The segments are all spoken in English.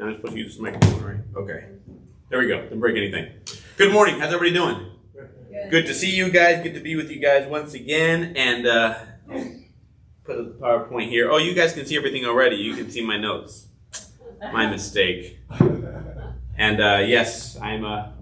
I'm supposed to use this microphone, right? Okay. There we go. Didn't break anything. Good morning. How's everybody doing? Good to see you guys. Good to be with you guys once again. And put a PowerPoint here. Oh, you guys can see everything already. You can see my notes. My mistake. And yes, I'm a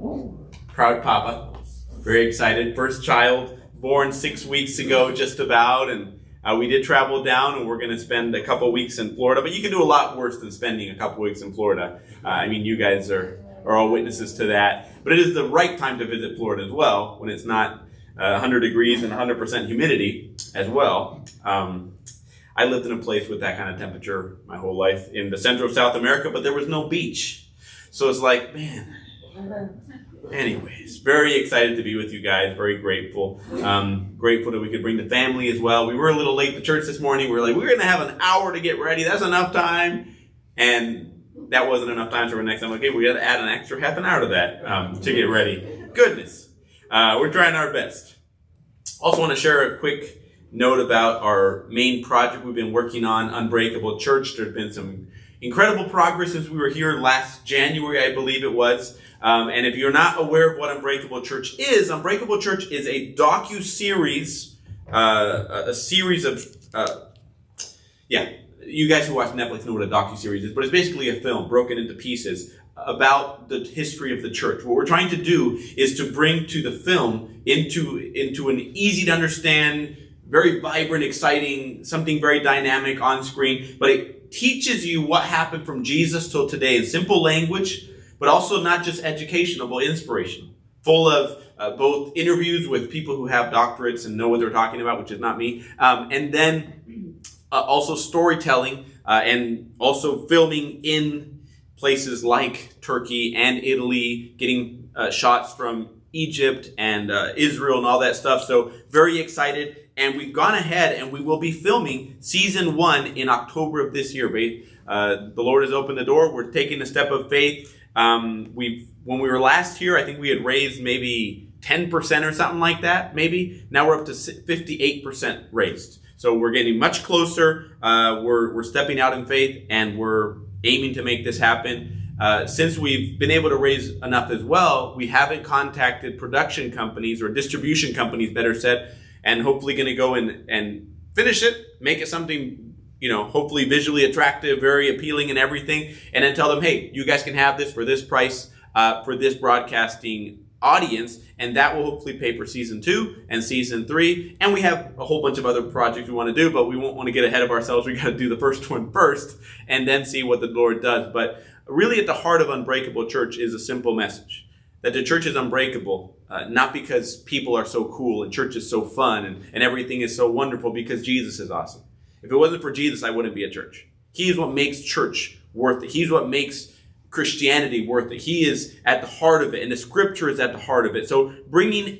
proud papa. Very excited. First child born 6 weeks ago, just about. And we did travel down, and we're going to spend a couple weeks in Florida. But you can do a lot worse than spending a couple weeks in Florida. I mean, you guys are all witnesses to that. But it is the right time to visit Florida as well, when it's not 100 degrees and 100% humidity as well. I lived in a place with that kind of temperature my whole life in the center of South America, but there was no beach. So it's like, man. Anyways, very excited to be with you guys. Very grateful. Grateful that we could bring the family as well. We were a little late to church this morning. We were like, we're going to have an hour to get ready. That's enough time. And that wasn't enough time. So we're next time, okay, we got to add an extra half an hour to that to get ready. Goodness. We're trying our best. Also want to share a quick note about our main project we've been working on, Unbreakable Church. There's been some incredible progress since we were here last January, I believe it was. And if you're not aware of what Unbreakable Church is a docu-series, a series of, you guys who watch Netflix know what a docu-series is, but it's basically a film broken into pieces about the history of the church. What we're trying to do is to bring to the film into an easy to understand, very vibrant, exciting, something very dynamic on screen, but it teaches you what happened from Jesus till today in simple language, but also not just educational, but inspirational. Full of both interviews with people who have doctorates and know what they're talking about, which is not me, and then also storytelling and also filming in places like Turkey and Italy, getting shots from Egypt and Israel and all that stuff. So very excited. And we've gone ahead and we will be filming season 1 in October of this year. The Lord has opened the door. We're taking a step of faith. When we were last here, I think we had raised maybe 10% or something like that, maybe. Now we're up to 58% raised. So we're getting much closer. We're stepping out in faith, and we're aiming to make this happen. Since we've been able to raise enough as well, we haven't contacted production companies, or distribution companies, better said, and hopefully going to go and finish it, make it something, hopefully visually attractive, very appealing and everything, and then tell them, hey, you guys can have this for this price for this broadcasting audience, and that will hopefully pay for season 2 and season 3. And we have a whole bunch of other projects we want to do, but we won't want to get ahead of ourselves. We got to do the first one first and then see what the Lord does. But really at the heart of Unbreakable Church is a simple message. That the church is unbreakable, not because people are so cool and church is so fun and everything is so wonderful, because Jesus is awesome. If it wasn't for Jesus, I wouldn't be a church. He is what makes church worth it. He's what makes Christianity worth it. He is at the heart of it, and the scripture is at the heart of it. So bringing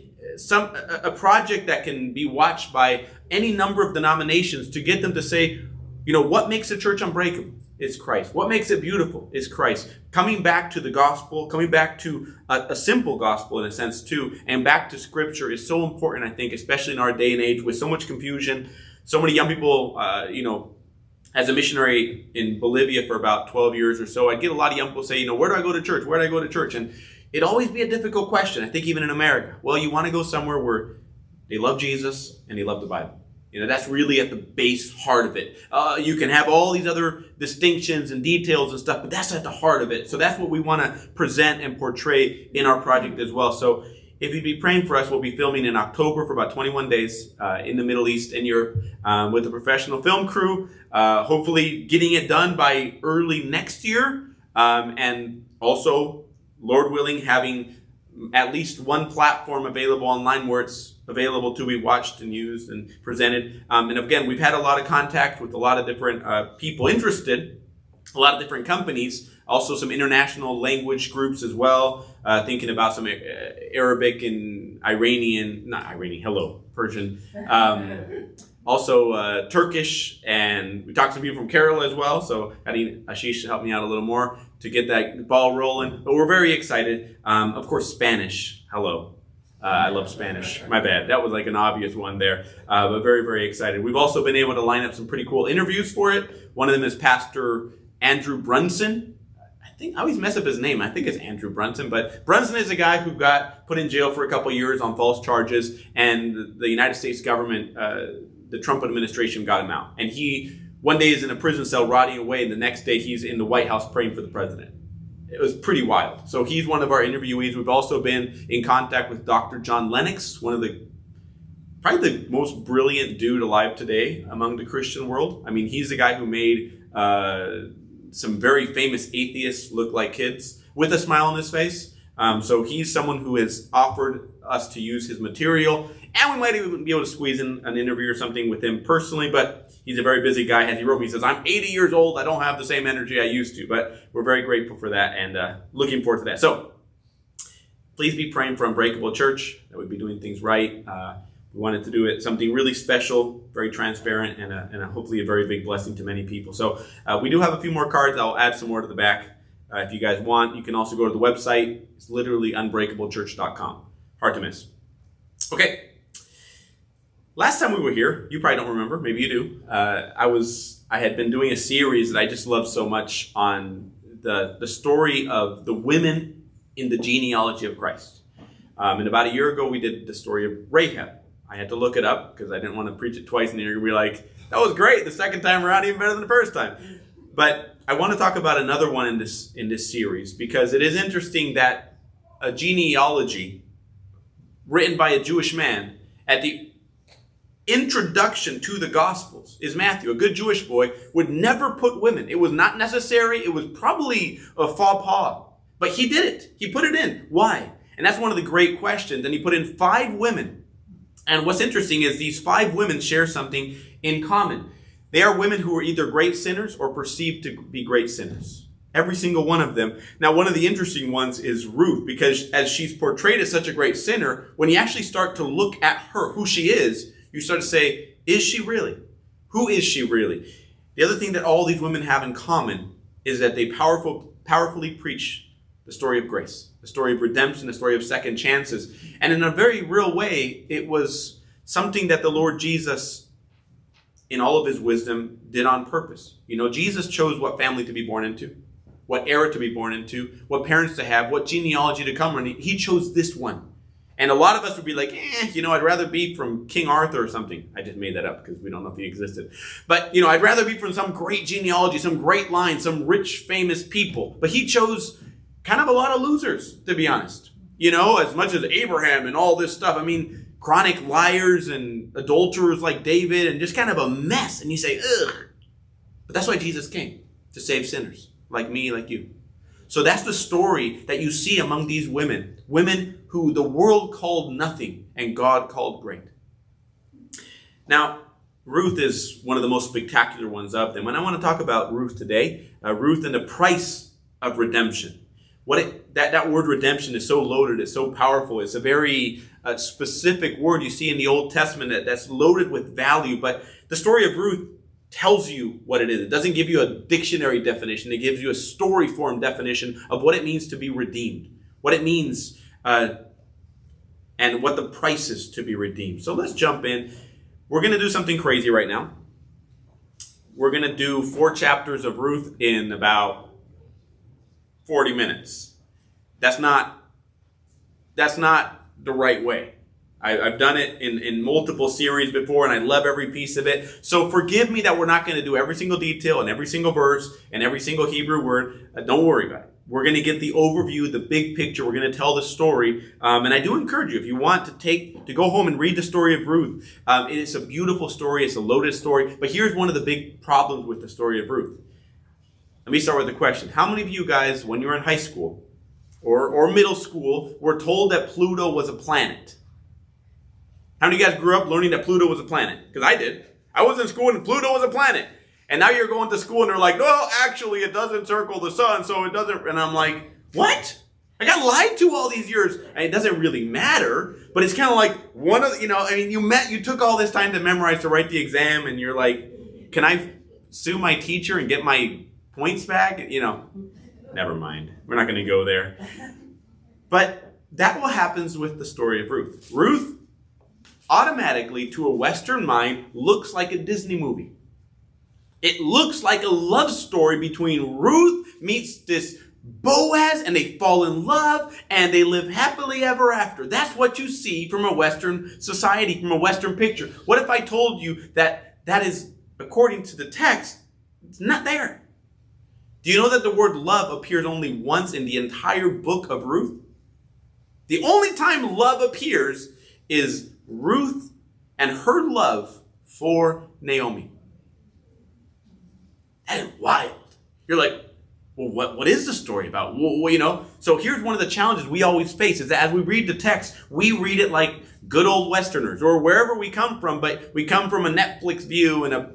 a project that can be watched by any number of denominations to get them to say, what makes a church unbreakable? Is Christ. What makes it beautiful is Christ. Coming back to the gospel, coming back to a simple gospel in a sense too, and back to scripture is so important, I think, especially in our day and age with so much confusion. So many young people, as a missionary in Bolivia for about 12 years or so, I'd get a lot of young people say, where do I go to church? Where do I go to church? And it'd always be a difficult question, I think, even in America. Well, you want to go somewhere where they love Jesus and they love the Bible. That's really at the base heart of it. You can have all these other distinctions and details and stuff, but that's at the heart of it. So that's what we want to present and portray in our project as well. So if you'd be praying for us, we'll be filming in October for about 21 days in the Middle East and Europe with a professional film crew, hopefully getting it done by early next year. And also, Lord willing, having at least one platform available online where it's available to be watched and used and presented. And again, we've had a lot of contact with a lot of different people interested, a lot of different companies, also some international language groups as well, thinking about some Arabic and Persian, also Turkish, and we talked to some people from Kerala as well, so I need Ashish to help me out a little more to get that ball rolling. But we're very excited. Of course, Spanish. Hello. I love Spanish. My bad. That was like an obvious one there. But very, very excited. We've also been able to line up some pretty cool interviews for it. One of them is Pastor Andrew Brunson. I I always mess up his name. I think it's Andrew Brunson, but Brunson is a guy who got put in jail for a couple years on false charges, and the United States government, the Trump administration, got him out. And he one day is in a prison cell rotting away, and the next day he's in the White House praying for the president. It was pretty wild. So he's one of our interviewees. We've also been in contact with Dr. John Lennox, probably the most brilliant dude alive today among the Christian world. I mean, he's the guy who made some very famous atheists look like kids with a smile on his face. So he's someone who has offered us to use his material, and we might even be able to squeeze in an interview or something with him personally, but he's a very busy guy. As he wrote me, he says, I'm 80 years old. I don't have the same energy I used to, but we're very grateful for that and looking forward to that. So please be praying for Unbreakable Church, that we'd be doing things right. We wanted to do it something really special, very transparent, and hopefully a very big blessing to many people. So we do have a few more cards. I'll add some more to the back if you guys want. You can also go to the website. It's literally unbreakablechurch.com. Hard to miss. Okay. Last time we were here, you probably don't remember, maybe you do. I had been doing a series that I just love so much on the story of the women in the genealogy of Christ. And about a year ago, we did the story of Rahab. I had to look it up because I didn't want to preach it twice, and you're going to be like, that was great. The second time around, even better than the first time. But I want to talk about another one in this series because it is interesting that a genealogy written by a Jewish man at the introduction to the Gospels is Matthew. A good Jewish boy would never put women. It was not necessary. It was probably a faux pas. But he did it. He put it in. Why? And that's one of the great questions. And he put in 5 women. And what's interesting is these 5 women share something in common. They are women who are either great sinners or perceived to be great sinners. Every single one of them. Now, one of the interesting ones is Ruth, because as she's portrayed as such a great sinner, when you actually start to look at her, who she is, you start to say, is she really? Who is she really? The other thing that all these women have in common is that they powerfully preach the story of grace, the story of redemption, the story of second chances. And in a very real way, it was something that the Lord Jesus, in all of his wisdom, did on purpose. You know, Jesus chose what family to be born into, what era to be born into, what parents to have, what genealogy to come from. He chose this one. And a lot of us would be like, I'd rather be from King Arthur or something. I just made that up because we don't know if he existed. But, I'd rather be from some great genealogy, some great line, some rich, famous people. But he chose kind of a lot of losers, to be honest. As much as Abraham and all this stuff. I mean, chronic liars and adulterers like David and just kind of a mess. And you say, ugh. But that's why Jesus came, to save sinners like me, like you. So that's the story that you see among these women. Women who the world called nothing and God called great. Now, Ruth is one of the most spectacular ones of them. And I want to talk about Ruth today. Ruth and the price of redemption. That word redemption is so loaded, it's so powerful. It's a very specific word you see in the Old Testament that's loaded with value. But the story of Ruth tells you what it is. It doesn't give you a dictionary definition. It gives you a story form definition of what it means to be redeemed, what it means, and what the price is to be redeemed. So let's jump in. We're going to do something crazy right now. We're going to do 4 chapters of Ruth in about 40 minutes. That's not the right way. I've done it in multiple series before, and I love every piece of it. So forgive me that we're not going to do every single detail and every single verse and every single Hebrew word. Don't worry about it. We're going to get the overview, the big picture. We're going to tell the story. And I do encourage you, if you want to go home and read the story of Ruth, it is a beautiful story. It's a loaded story. But here's one of the big problems with the story of Ruth. Let me start with the question. How many of you guys, when you were in high school or middle school, were told that Pluto was a planet? How many of you guys grew up learning that Pluto was a planet? Because I did. I was in school and Pluto was a planet. And now you're going to school and they're like, no, actually it doesn't circle the sun, so it doesn't. And I'm like, what? I got lied to all these years. And it doesn't really matter, but it's kind of like you took all this time to memorize to write the exam, and you're like, can I sue my teacher and get my points back? Never mind. We're not going to go there. But that what happens with the story of Ruth. Ruth automatically, to a Western mind, looks like a Disney movie. It looks like a love story between Ruth meets this Boaz, and they fall in love, and they live happily ever after. That's what you see from a Western society, from a Western picture. What if I told you that that is, according to the text, it's not there? Do you know that the word love appears only once in the entire book of Ruth? The only time love appears is Ruth and her love for Naomi. That is wild. You're like, well, what is the story about? Well, so here's one of the challenges we always face is that as we read the text, we read it like good old Westerners or wherever we come from, but we come from a Netflix view and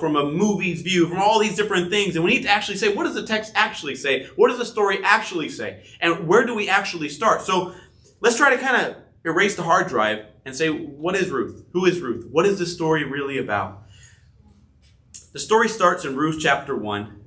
from a movie's view, from all these different things. And we need to actually say, what does the text actually say? What does the story actually say? And where do we actually start? So let's try to kind of erase the hard drive and say, what is Ruth? Who is Ruth? What is this story really about? The story starts in Ruth chapter 1.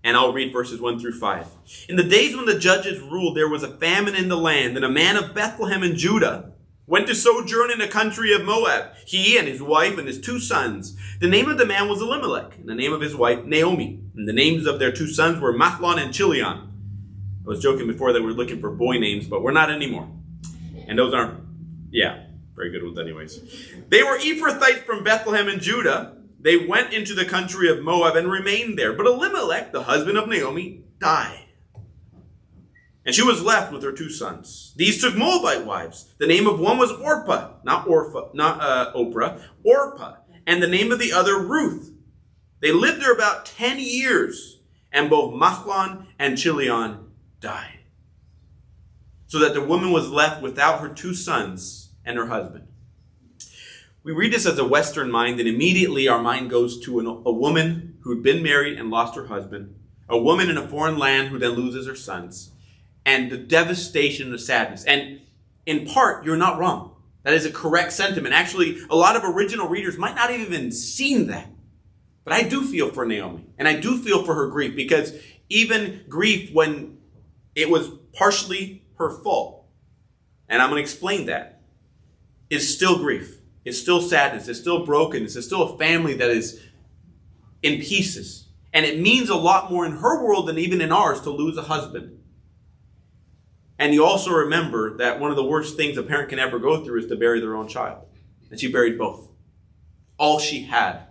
And I'll read verses 1 through 5. In the days when the judges ruled, there was a famine in the land, and a man of Bethlehem in Judah went to sojourn in the country of Moab, he and his wife and his 2 sons. The name of the man was Elimelech, and the name of his wife Naomi. And the names of their 2 sons were Mahlon and Chilion. I was joking before that we're looking for boy names, but we're not anymore. And those aren't, very good ones anyways. They were Ephrathites from Bethlehem in Judah. They went into the country of Moab and remained there. But Elimelech, the husband of Naomi, died. And she was left with her 2 sons. These took Moabite wives. The name of one was Orpah, not Oprah, Orpah. And the name of the other Ruth. They lived there about 10 years. And both Mahlon and Chilion died. So that the woman was left without her 2 sons and her husband. We read this as a Western mind, and immediately our mind goes to a woman who'd been married and lost her husband, a woman in a foreign land who then loses her sons, and the devastation and the sadness. And in part, you're not wrong. That is a correct sentiment. Actually, a lot of original readers might not have even seen that. But I do feel for Naomi, and I do feel for her grief, because even grief when it was partially her fault, and I'm going to explain that, is still grief. It's still sadness. It's still brokenness. It's still a family that is in pieces. And it means a lot more in her world than even in ours to lose a husband. And you also remember that one of the worst things a parent can ever go through is to bury their own child. And she buried both. All she had,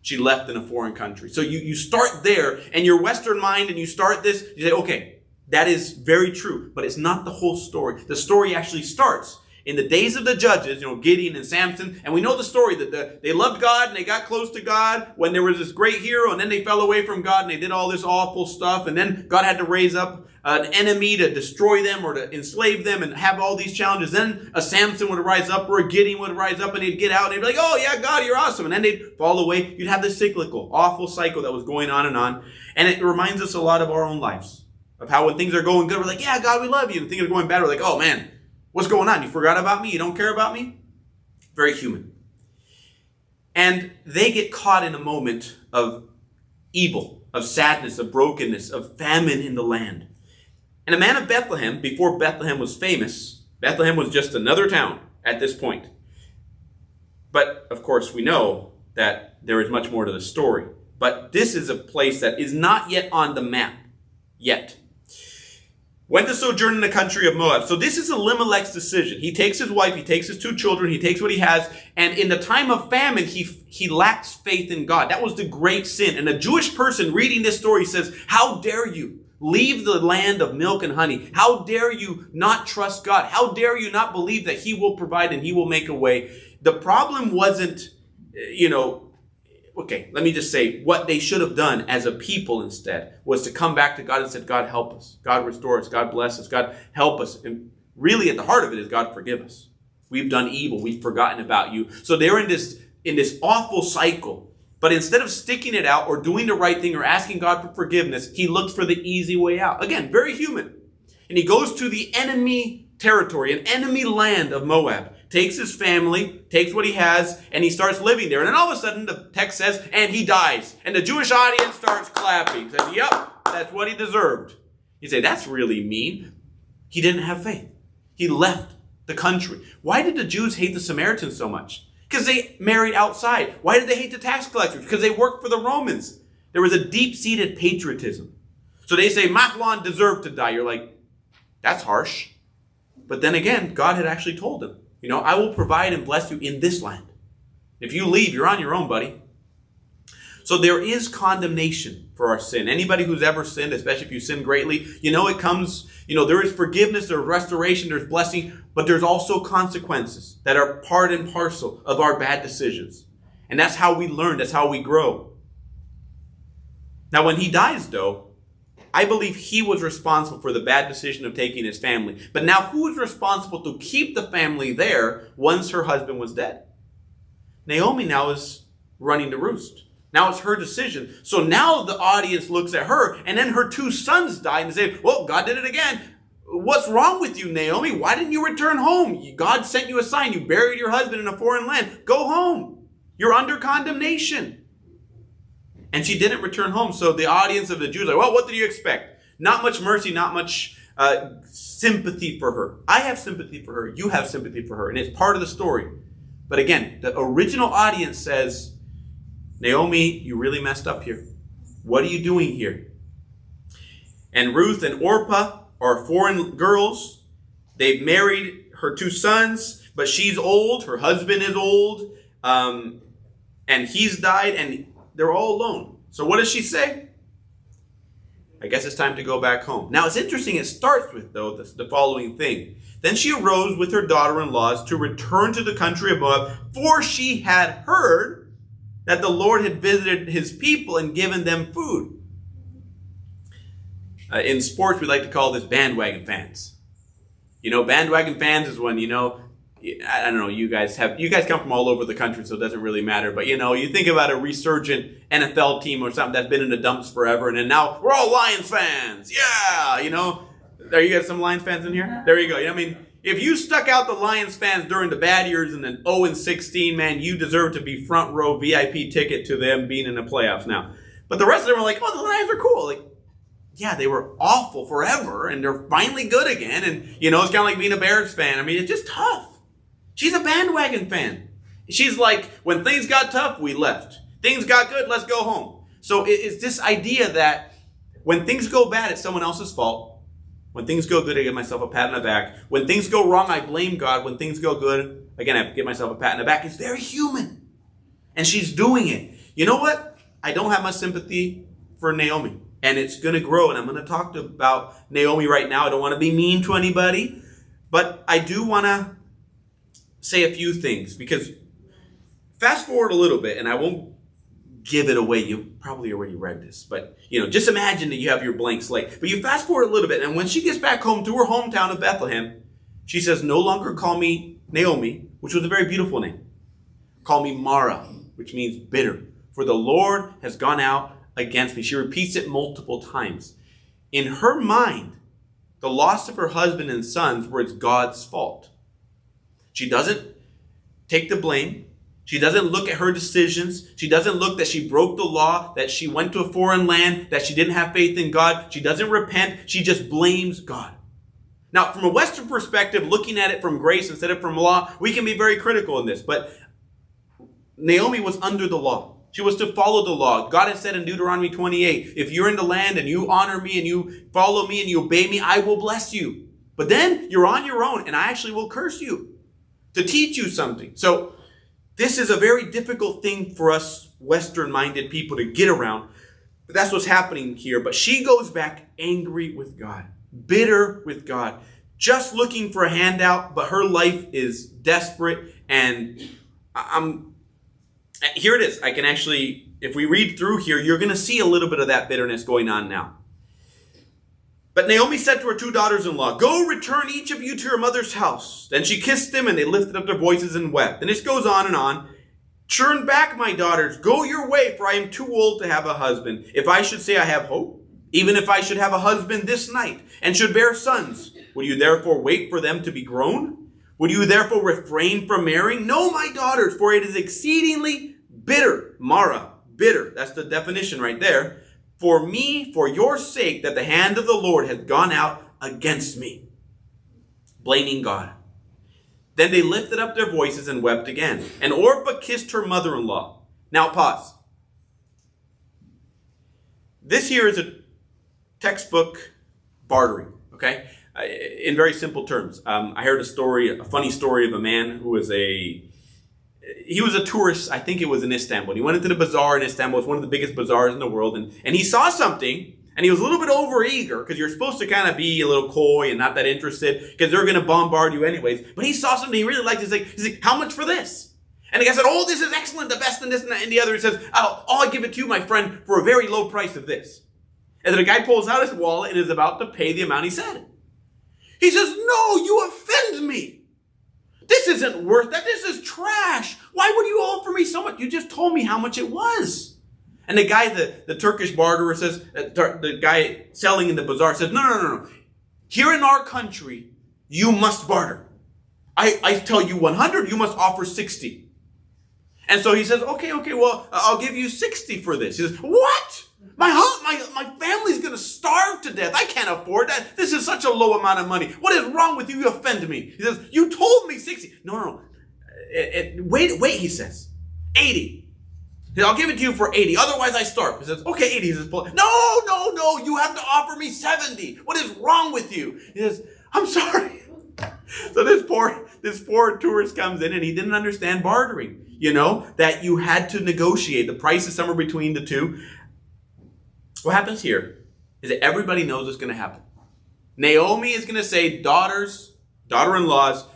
she left in a foreign country. So you start there, and your Western mind, and you start this, you say, okay, that is very true. But it's not the whole story. The story actually starts in the days of the judges, Gideon and Samson, and we know the story that they loved God and they got close to God when there was this great hero, and then they fell away from God and they did all this awful stuff, and then God had to raise up an enemy to destroy them or to enslave them and have all these challenges. Then a Samson would rise up or a Gideon would rise up and he'd get out and he'd be like, oh yeah, God, you're awesome. And then they'd fall away. You'd have this cyclical, awful cycle that was going on. And it reminds us a lot of our own lives, of how when things are going good, we're like, yeah, God, we love you. And things are going bad, we're like, oh man, what's going on? You forgot about me? You don't care about me? Very human. And they get caught in a moment of evil, of sadness, of brokenness, of famine in the land. And a man of Bethlehem, before Bethlehem was famous, Bethlehem was just another town at this point. But, of course, we know that there is much more to the story. But this is a place that is not yet on the map. Yet. Went to sojourn in the country of Moab. So this is Elimelech's decision. He takes his wife, he takes his 2 children, he takes what he has, and in the time of famine, he lacks faith in God. That was the great sin. And a Jewish person reading this story says, how dare you leave the land of milk and honey? How dare you not trust God? How dare you not believe that he will provide and he will make a way? The problem wasn't, okay, let me just say, what they should have done as a people instead was to come back to God and said, God, help us. God, restore us. God, bless us. God, help us. And really at the heart of it is, God, forgive us. We've done evil. We've forgotten about you. So they're in this awful cycle. But instead of sticking it out or doing the right thing or asking God for forgiveness, he looks for the easy way out. Again, very human. And he goes to the enemy territory, an enemy land of Moab. Takes his family, takes what he has, and he starts living there. And then all of a sudden, the text says, and he dies. And the Jewish audience starts clapping. Says, yep, that's what he deserved. You say, that's really mean. He didn't have faith. He left the country. Why did the Jews hate the Samaritans so much? Because they married outside. Why did they hate the tax collectors? Because they worked for the Romans. There was a deep-seated patriotism. So they say Mahlon deserved to die. You're like, that's harsh. But then again, God had actually told him, I will provide and bless you in this land. If you leave, you're on your own, buddy. So there is condemnation for our sin. Anybody who's ever sinned, especially if you sin greatly, it comes, there is forgiveness, there's restoration, there's blessing, but there's also consequences that are part and parcel of our bad decisions. And that's how we learn, that's how we grow. Now, when he dies, though, I believe he was responsible for the bad decision of taking his family. But now who is responsible to keep the family there once her husband was dead? Naomi now is running the roost. Now it's her decision. So now the audience looks at her, and then her 2 sons die, and they say, well, God did it again. What's wrong with you, Naomi? Why didn't you return home? God sent you a sign. You buried your husband in a foreign land. Go home. You're under condemnation. And she didn't return home. So the audience of the Jews are like, well, what did you expect? Not much mercy, not much sympathy for her. I have sympathy for her. You have sympathy for her. And it's part of the story. But again, the original audience says, Naomi, you really messed up here. What are you doing here? And Ruth and Orpah are foreign girls. They've married her 2 sons, but she's old. Her husband is old. And he's died, and they're all alone. So what does she say? I guess it's time to go back home. Now, it's interesting. It starts with, though, the following thing. Then she arose with her daughter-in-laws to return to the country of Moab, for she had heard that the Lord had visited his people and given them food. In sports, we like to call this bandwagon fans. Bandwagon fans is when, I don't know, you guys come from all over the country, so it doesn't really matter. But, you think about a resurgent NFL team or something that's been in the dumps forever, and then now we're all Lions fans. Yeah, There you got some Lions fans in here? There you go. If you stuck out the Lions fans during the bad years and then 0-16, man, you deserve to be front row VIP ticket to them being in the playoffs now. But the rest of them are like, oh, the Lions are cool. Like, yeah, they were awful forever, and they're finally good again. And, it's kind of like being a Bears fan. It's just tough. She's a bandwagon fan. She's like, when things got tough, we left. Things got good, let's go home. So it's this idea that when things go bad, it's someone else's fault. When things go good, I give myself a pat on the back. When things go wrong, I blame God. When things go good, again, I give myself a pat on the back. It's very human. And she's doing it. You know what? I don't have much sympathy for Naomi. And it's going to grow. And I'm going to talk about Naomi right now. I don't want to be mean to anybody. But I do want to say a few things. Because fast forward a little bit, and I won't give it away. You probably already read this, but just imagine that you have your blank slate. But you fast forward a little bit, and when she gets back home to her hometown of Bethlehem, she says, no longer call me Naomi, which was a very beautiful name. Call me Mara, which means bitter. For the Lord has gone out against me. She repeats it multiple times. In her mind, the loss of her husband and sons was God's fault. She doesn't take the blame. She doesn't look at her decisions. She doesn't look that she broke the law, that she went to a foreign land, that she didn't have faith in God. She doesn't repent. She just blames God. Now, from a Western perspective, looking at it from grace instead of from law, we can be very critical in this. But Naomi was under the law. She was to follow the law. God has said in Deuteronomy 28, if you're in the land and you honor me and you follow me and you obey me, I will bless you. But then you're on your own, and I actually will curse you to teach you something. So this is a very difficult thing for us Western-minded people to get around. But that's what's happening here. But she goes back angry with God, bitter with God, just looking for a handout, but her life is desperate. And here it is. I can actually, if we read through here, you're going to see a little bit of that bitterness going on now. But Naomi said to her 2 daughters-in-law, go return each of you to your mother's house. Then she kissed them, and they lifted up their voices and wept. And this goes on and on. Turn back, my daughters. Go your way, for I am too old to have a husband. If I should say I have hope, even if I should have a husband this night, and should bear sons, will you therefore wait for them to be grown? Would you therefore refrain from marrying? No, my daughters, for it is exceedingly bitter. Mara, bitter. That's the definition right there. For me, for your sake, that the hand of the Lord has gone out against me. Blaming God. Then they lifted up their voices and wept again. And Orpah kissed her mother-in-law. Now pause. This here is textbook bartering, okay? In very simple terms. I heard a funny story of a man who was a tourist. I think it was in Istanbul. He went into the bazaar in Istanbul. It's one of the biggest bazaars in the world. And he saw something, and he was a little bit overeager, because you're supposed to kind of be a little coy and not that interested, because they're going to bombard you anyways. But he saw something he really liked. He's like, how much for this? And the guy said, oh, this is excellent, the best, and this and that. And the other, he says, oh, I'll give it to you, my friend, for a very low price of this. And then the guy pulls out his wallet and is about to pay the amount he said. He says, no, you offend me. This isn't worth that. This is trash. Why would you offer me so much? You just told me how much it was. And the guy, the Turkish barterer says, the guy selling in the bazaar says, no. Here in our country, you must barter. I tell you 100, you must offer 60. And so he says, okay, well, I'll give you 60 for this. He says, what? My family's going to starve to death. I can't afford that. This is such a low amount of money. What is wrong with you? You offend me. He says, you told me 60. No. Wait, he says. 80. He says, I'll give it to you for 80. Otherwise, I starve. He says, okay, 80. He says, no. You have to offer me 70. What is wrong with you? He says, I'm sorry. So this poor tourist comes in, and he didn't understand bartering. That you had to negotiate. The price is somewhere between the two. What happens here is that everybody knows what's going to happen. Naomi is going to say, daughter-in-laws,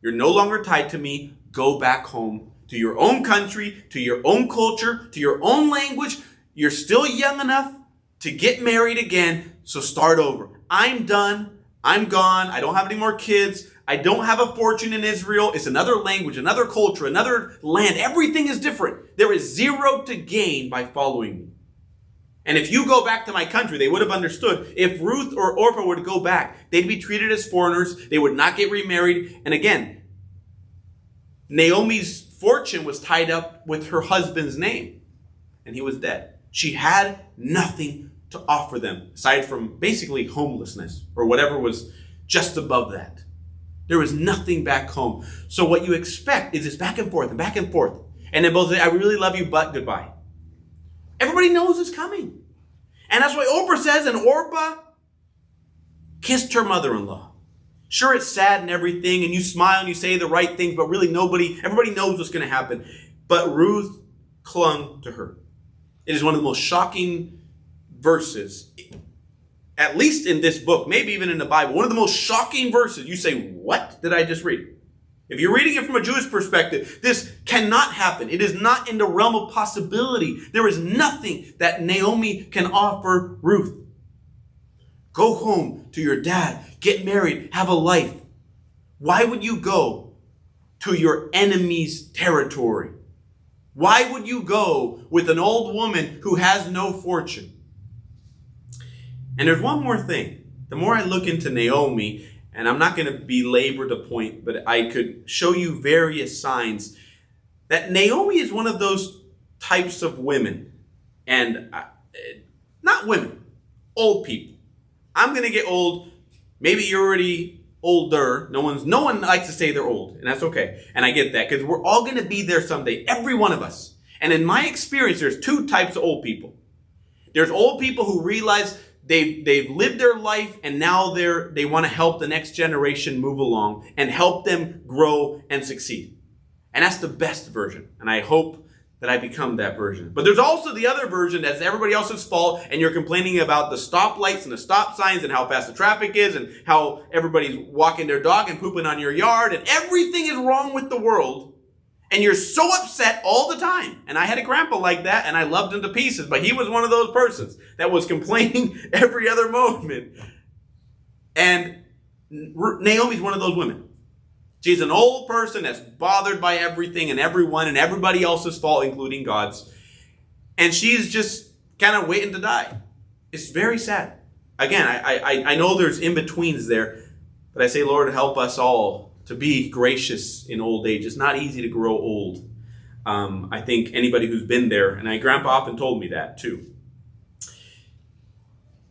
you're no longer tied to me. Go back home to your own country, to your own culture, to your own language. You're still young enough to get married again, so start over. I'm done. I'm gone. I don't have any more kids. I don't have a fortune in Israel. It's another language, another culture, another land. Everything is different. There is zero to gain by following me. And if you go back to my country, they would have understood. If Ruth or Orpah were to go back, they'd be treated as foreigners. They would not get remarried. And again, Naomi's fortune was tied up with her husband's name, and he was dead. She had nothing to offer them, aside from basically homelessness or whatever was just above that. There was nothing back home. So what you expect is this back and forth and back and forth. And then both say, I really love you, but goodbye. Everybody knows it's coming. And that's why Oprah says, and Orpah kissed her mother-in-law. Sure, it's sad and everything, and you smile and you say the right things, but really everybody knows what's going to happen. But Ruth clung to her. It is one of the most shocking verses, at least in this book, maybe even in the Bible. One of the most shocking verses. You say, what did I just read? If you're reading it from a Jewish perspective, this cannot happen. It is not in the realm of possibility. There is nothing that Naomi can offer Ruth. Go home to your dad, get married, have a life. Why would you go to your enemy's territory? Why would you go with an old woman who has no fortune? And there's one more thing. The more I look into Naomi, and I'm not going to belabor the point, but I could show you various signs that Naomi is one of those types of women. And not women, old people. I'm going to get old. Maybe you're already older. No one likes to say they're old, and that's okay. And I get that, because we're all going to be there someday, every one of us. And in my experience, there's two types of old people. There's old people who realize they've lived their life, and now they want to help the next generation move along and help them grow and succeed. And that's the best version. And I hope that I become that version. But there's also the other version that's everybody else's fault, and you're complaining about the stoplights and the stop signs and how fast the traffic is and how everybody's walking their dog and pooping on your yard and everything is wrong with the world. And you're so upset all the time. And I had a grandpa like that, and I loved him to pieces. But he was one of those persons that was complaining every other moment. And Naomi's one of those women. She's an old person that's bothered by everything and everyone and everybody else's fault, including God's. And she's just kind of waiting to die. It's very sad. Again, I know there's in-betweens there. But I say, Lord, help us all to be gracious in old age. It's not easy to grow old. I think anybody who's been there, and my grandpa often told me that too.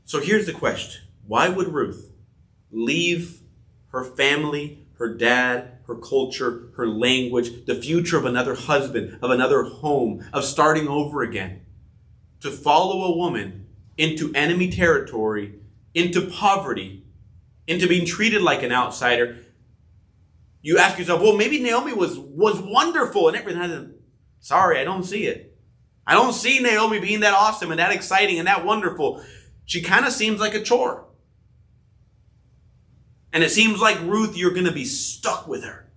So here's the question. Why would Ruth leave her family, her dad, her culture, her language, the future of another husband, of another home, of starting over again, to follow a woman into enemy territory, into poverty, into being treated like an outsider, you ask yourself, well, maybe Naomi was wonderful and everything. Sorry, I don't see it. I don't see Naomi being that awesome and that exciting and that wonderful. She kind of seems like a chore. And it seems like Ruth, you're going to be stuck with her.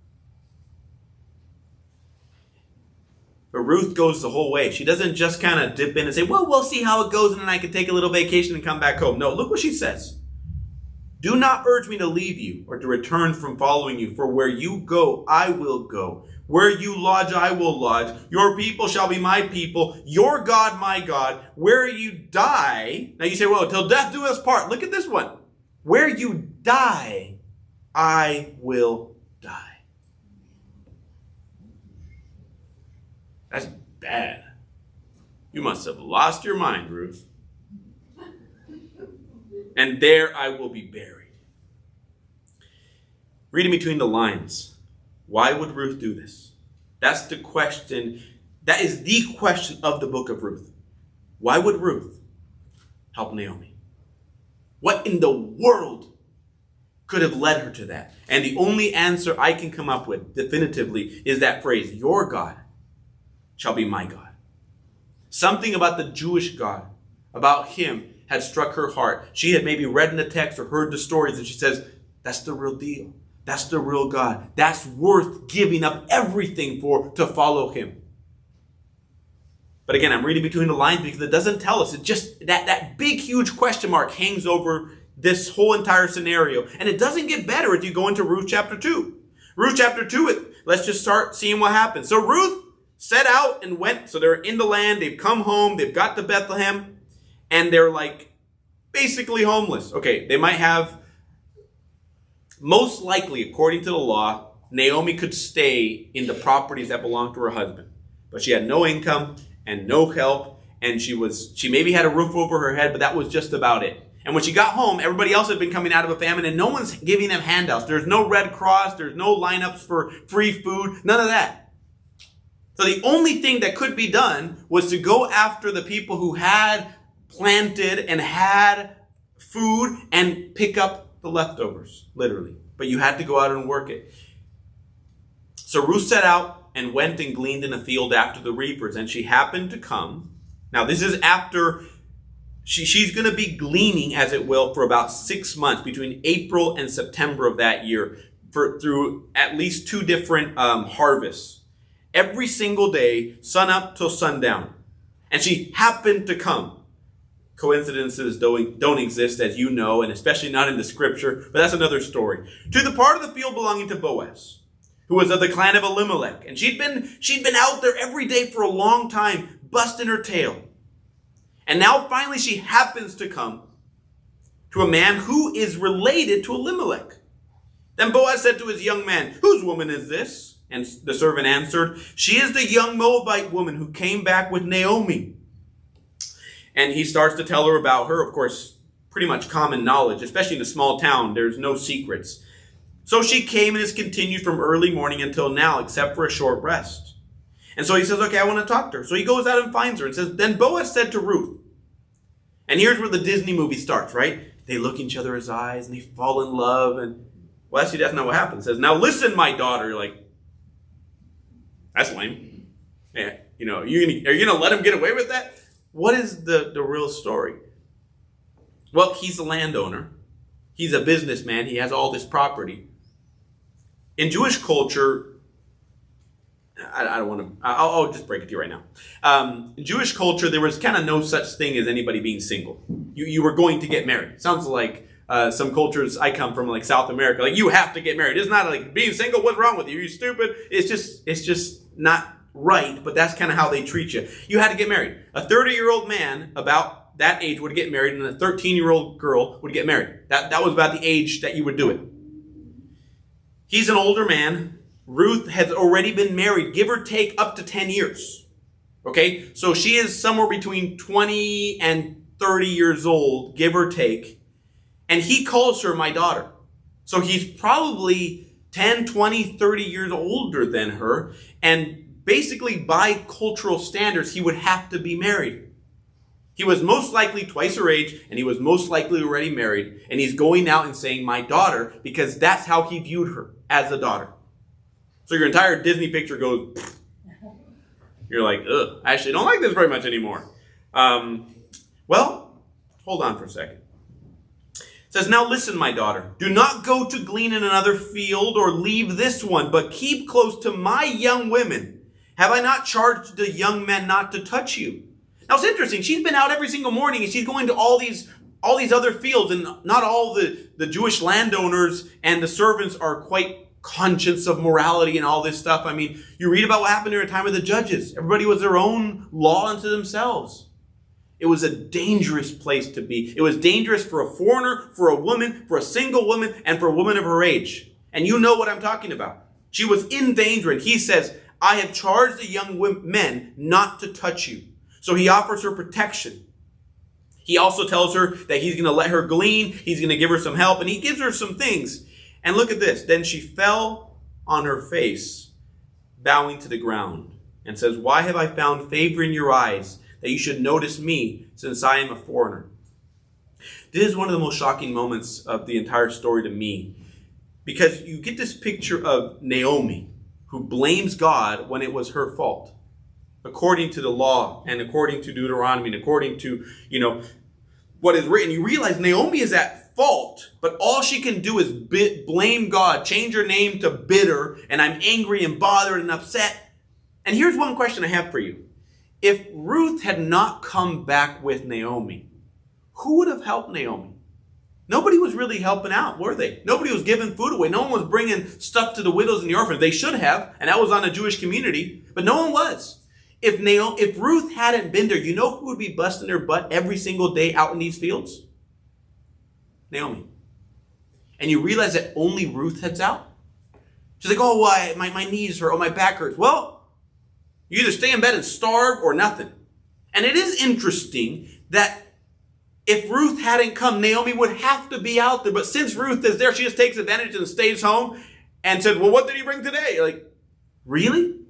But Ruth goes the whole way. She doesn't just kind of dip in and say, well, we'll see how it goes and then I can take a little vacation and come back home. No, look what she says. Do not urge me to leave you or to return from following you. For where you go, I will go. Where you lodge, I will lodge. Your people shall be my people. Your God, my God. Where you die. Now you say, well, till death do us part. Look at this one. Where you die, I will die. That's bad. You must have lost your mind, Ruth. And there I will be buried. Reading between the lines, why would Ruth do this? That's the question. That is the question of the book of Ruth. Why would Ruth help Naomi? What in the world could have led her to that? And the only answer I can come up with definitively is that phrase, your God shall be my God. Something about the Jewish God, about him, had struck her heart. She had maybe read in the text or heard the stories, and she says, that's the real deal. That's the real God. That's worth giving up everything for to follow him. But again, I'm reading between the lines because it doesn't tell us. It just, that big, huge question mark hangs over this whole entire scenario. And it doesn't get better if you go into Ruth chapter 2. Ruth chapter 2, let's just start seeing what happens. So Ruth set out and went. So they're in the land. They've come home. They've got to Bethlehem. And they're like basically homeless. Okay, they might have, most likely, according to the law, Naomi could stay in the properties that belonged to her husband. But she had no income and no help. And she maybe had a roof over her head, but that was just about it. And when she got home, everybody else had been coming out of a famine and no one's giving them handouts. There's no Red Cross. There's no lineups for free food. None of that. So the only thing that could be done was to go after the people who had planted and had food and pick up the leftovers, literally. But you had to go out and work it. So Ruth set out and went and gleaned in a field after the reapers, and she happened to come. Now this is after she's going to be gleaning, as it will, for about 6 months, between April and September of that year, through at least 2 different harvests. Every single day, sun up till sundown. And she happened to come. Coincidences don't exist, as you know, and especially not in the scripture, but that's another story. To the part of the field belonging to Boaz, who was of the clan of Elimelech. And she'd been out there every day for a long time, busting her tail. And now finally she happens to come to a man who is related to Elimelech. Then Boaz said to his young man, whose woman is this? And the servant answered, she is the young Moabite woman who came back with Naomi. And he starts to tell her about her, of course, pretty much common knowledge, especially in a small town. There's no secrets. So she came and has continued from early morning until now, except for a short rest. And so he says, okay, I want to talk to her. So he goes out and finds her and says, then Boaz said to Ruth, and here's where the Disney movie starts, right? They look in each other's eyes and they fall in love. And well, actually, that's not what happens. It says, now listen, my daughter. You're like, that's lame. Yeah, are you going to let him get away with that? What is the real story? Well, he's a landowner. He's a businessman. He has all this property. In Jewish culture, I'll just break it to you right now. In Jewish culture, there was kind of no such thing as anybody being single. You were going to get married. Sounds like some cultures I come from, like South America. Like, you have to get married. It's not like being single. What's wrong with you? Are you stupid? It's just not right, but that's kind of how they treat you. You had to get married. A 30-year-old man about that age would get married, and a 13-year-old girl would get married. That was about the age that you would do it. He's an older man. Ruth has already been married, give or take up to 10 years. Okay? So she is somewhere between 20 and 30 years old, give or take. And he calls her my daughter. So he's probably 10, 20, 30 years older than her. And basically, by cultural standards, he would have to be married. He was most likely twice her age, and he was most likely already married. And he's going out and saying, my daughter, because that's how he viewed her, as a daughter. So your entire Disney picture goes, you're like, ugh, I actually don't like this very much anymore. Well, hold on for a second. It says, now listen, my daughter, do not go to glean in another field or leave this one, but keep close to my young women. Have I not charged the young men not to touch you? Now it's interesting. She's been out every single morning and she's going to all these other fields, and not all the Jewish landowners and the servants are quite conscious of morality and all this stuff. I mean, you read about what happened during the time of the judges. Everybody was their own law unto themselves. It was a dangerous place to be. It was dangerous for a foreigner, for a woman, for a single woman, and for a woman of her age. And you know what I'm talking about. She was in danger, and he says, I have charged the young men not to touch you. So he offers her protection. He also tells her that he's going to let her glean. He's going to give her some help, and he gives her some things. And look at this. Then she fell on her face, bowing to the ground, and says, why have I found favor in your eyes, that you should notice me, since I am a foreigner? This is one of the most shocking moments of the entire story to me, because you get this picture of Naomi, who blames God when it was her fault, according to the law and according to Deuteronomy and according to, what is written. You realize Naomi is at fault, but all she can do is blame God, change her name to bitter, and I'm angry and bothered and upset. And here's one question I have for you. If Ruth had not come back with Naomi, who would have helped Naomi? Nobody was really helping out, were they? Nobody was giving food away. No one was bringing stuff to the widows and the orphans. They should have, and that was on a Jewish community, but no one was. If Ruth hadn't been there, you know who would be busting their butt every single day out in these fields? Naomi. And you realize that only Ruth heads out? She's like, oh, why? My knees hurt, oh, my back hurts. Well, you either stay in bed and starve or nothing. And it is interesting that if Ruth hadn't come, Naomi would have to be out there. But since Ruth is there, she just takes advantage and stays home and says, well, what did he bring today? You're like, really?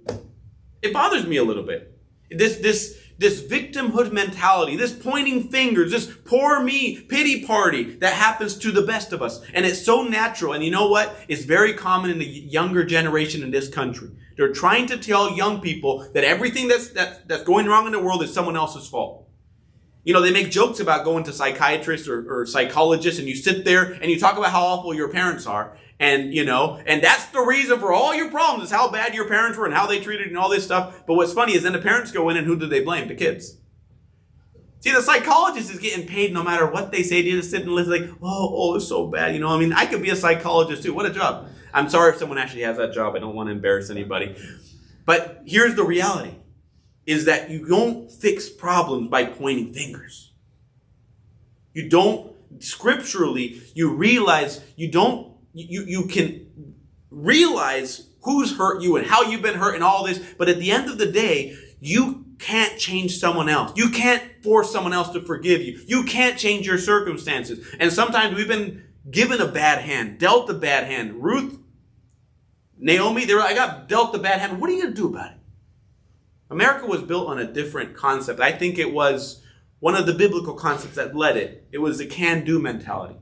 It bothers me a little bit. This victimhood mentality, this pointing fingers, this poor me pity party that happens to the best of us. And it's so natural. And you know what? It's very common in the younger generation in this country. They're trying to tell young people that everything that's going wrong in the world is someone else's fault. They make jokes about going to psychiatrists or psychologists, and you sit there and you talk about how awful your parents are. And that's the reason for all your problems, is how bad your parents were and how they treated you and all this stuff. But what's funny is then the parents go in, and who do they blame? The kids. See, the psychologist is getting paid no matter what they say. You just sit and listen like, oh, it's so bad. I could be a psychologist too. What a job. I'm sorry if someone actually has that job. I don't want to embarrass anybody. But here's the reality, is that you don't fix problems by pointing fingers. You don't, scripturally, you realize you can realize who's hurt you and how you've been hurt and all this. But at the end of the day, you can't change someone else. You can't force someone else to forgive you. You can't change your circumstances. And sometimes we've been given a bad hand, dealt a bad hand. Ruth, Naomi, I got dealt a bad hand. What are you going to do about it? America was built on a different concept. I think it was one of the biblical concepts that led it. It was the can-do mentality.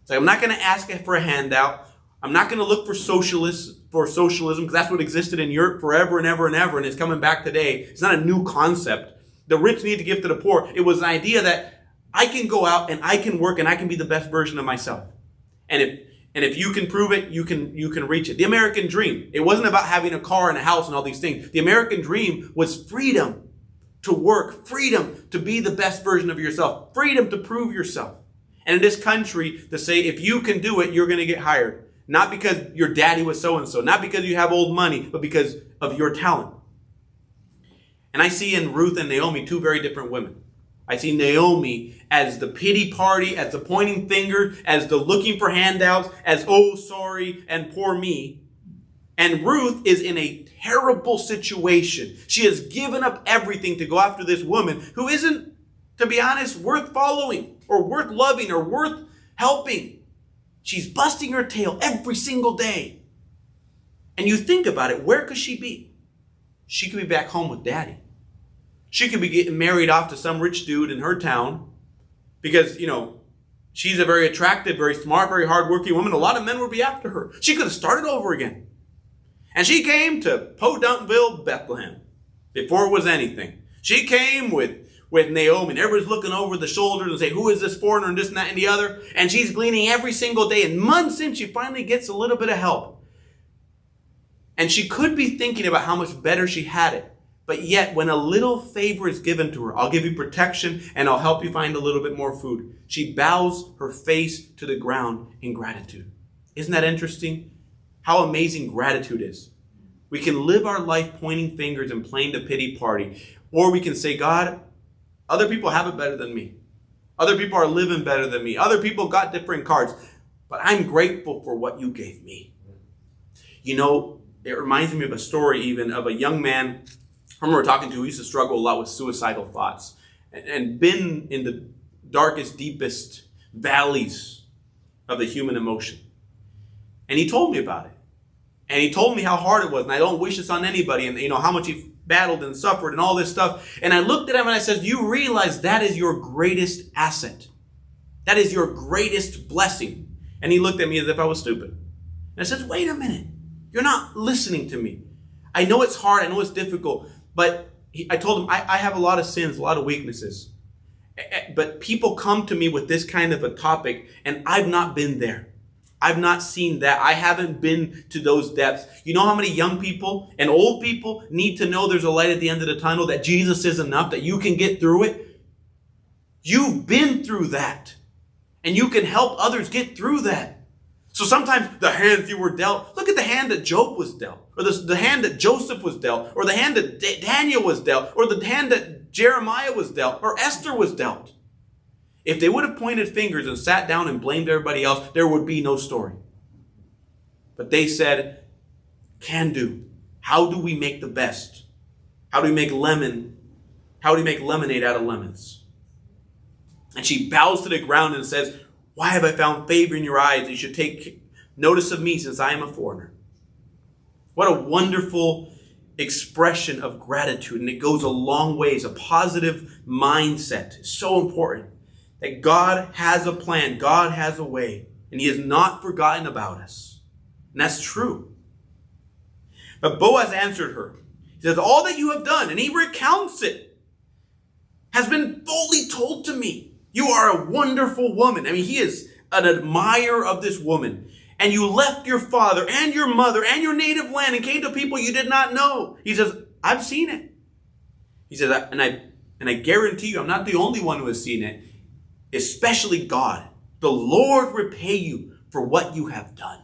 It's like, I'm not going to ask for a handout. I'm not going to look for socialism, because that's what existed in Europe forever and ever and ever, and it's coming back today. It's not a new concept. The rich need to give to the poor. It was an idea that I can go out and I can work and I can be the best version of myself. And if you can prove it, you can reach it. The American dream. It wasn't about having a car and a house and all these things. The American dream was freedom to work, freedom to be the best version of yourself, freedom to prove yourself. And in this country, to say if you can do it, you're going to get hired. Not because your daddy was so-and-so, not because you have old money, but because of your talent. And I see in Ruth and Naomi two very different women. I see Naomi as the pity party, as the pointing finger, as the looking for handouts, as oh, sorry, and poor me. And Ruth is in a terrible situation. She has given up everything to go after this woman who isn't, to be honest, worth following or worth loving or worth helping. She's busting her tail every single day. And you think about it, where could she be? She could be back home with daddy. She could be getting married off to some rich dude in her town because, she's a very attractive, very smart, very hardworking woman. A lot of men would be after her. She could have started over again. And she came to Podunkville, Bethlehem, before it was anything. She came with Naomi, and everybody's looking over the shoulders and say, who is this foreigner and this and that and the other? And she's gleaning every single day. And months in, she finally gets a little bit of help. And she could be thinking about how much better she had it. But yet, when a little favor is given to her, I'll give you protection and I'll help you find a little bit more food, she bows her face to the ground in gratitude. Isn't that interesting? How amazing gratitude is. We can live our life pointing fingers and playing the pity party. Or we can say, God, other people have it better than me. Other people are living better than me. Other people got different cards. But I'm grateful for what you gave me. It reminds me of a story even of a young man I remember talking to who used to struggle a lot with suicidal thoughts and been in the darkest, deepest valleys of the human emotion. And he told me about it. And he told me how hard it was. And I don't wish this on anybody. And how much he battled and suffered and all this stuff. And I looked at him and I said, do you realize that is your greatest asset? That is your greatest blessing. And he looked at me as if I was stupid. And I said, wait a minute. You're not listening to me. I know it's hard. I know it's difficult. But I told him, I have a lot of sins, a lot of weaknesses. But people come to me with this kind of a topic, and I've not been there. I've not seen that. I haven't been to those depths. You know how many young people and old people need to know there's a light at the end of the tunnel, that Jesus is enough, that you can get through it? You've been through that. And you can help others get through that. So sometimes the hands you were dealt, look at the hand that Job was dealt, or the hand that Joseph was dealt, or the hand that Daniel was dealt, or the hand that Jeremiah was dealt, or Esther was dealt. If they would have pointed fingers and sat down and blamed everybody else, there would be no story. But they said, can do. How do we make the best? How do we make lemonade out of lemons? And she bows to the ground and says, why have I found favor in your eyes? You should take notice of me since I am a foreigner. What a wonderful expression of gratitude. And it goes a long ways. A positive mindset is so important. That God has a plan. God has a way. And he has not forgotten about us. And that's true. But Boaz answered her. He says, all that you have done, and he recounts it, has been fully told to me. You are a wonderful woman. I mean, he is an admirer of this woman. And you left your father and your mother and your native land and came to people you did not know. He says, I've seen it. He says, and I guarantee you, I'm not the only one who has seen it. Especially God. The Lord repay you for what you have done.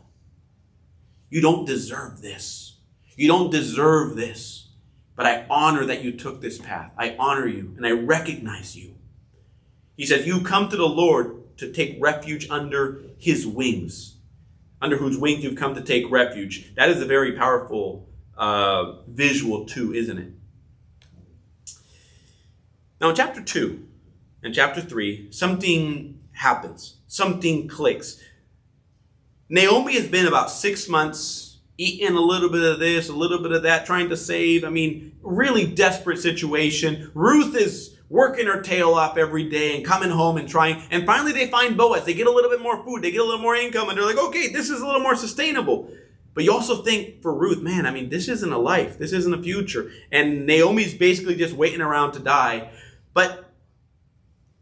You don't deserve this. You don't deserve this. But I honor that you took this path. I honor you and I recognize you. He says, you come to the Lord to take refuge under his wings. Under whose wings you've come to take refuge. That is a very powerful visual too, isn't it? Now in chapter 2 and chapter 3, something happens. Something clicks. Naomi has been about 6 months eating a little bit of this, a little bit of that, trying to save. I mean, really desperate situation. Ruth is working her tail off every day and coming home and trying. And finally they find Boaz. They get a little bit more food. They get a little more income. And they're like, okay, this is a little more sustainable. But you also think for Ruth, man, I mean, this isn't a life. This isn't a future. And Naomi's basically just waiting around to die. But